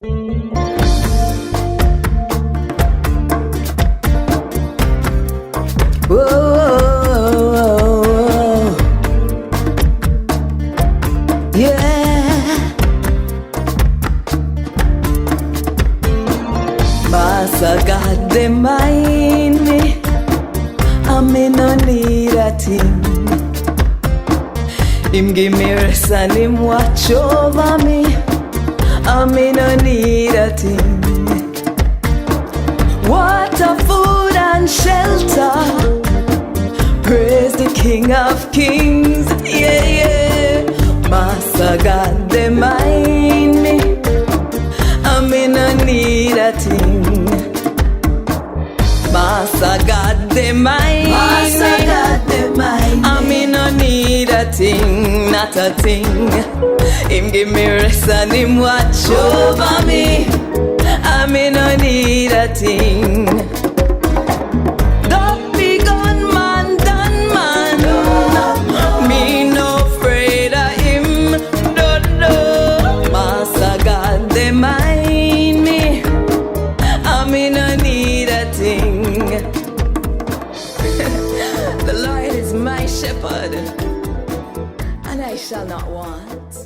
Whoa, yeah. Master God, they mind me. I me no need a thing. Him give me rest and him watch over me. I me no need a thing. Water, food and shelter. Praise the King of Kings. Yeah, yeah. Master God, they mind me. I me no need a thing. Master God, they mind me. Master God, they mind me. I me no need a thing, not a thing. Him give me rest and him watch over me. I me no need a thing. Don't be gone man, done man. Me no afraid of him. No. Master God, they mind me. I me no need a thing. The Lord is my shepherd, and I shall not want.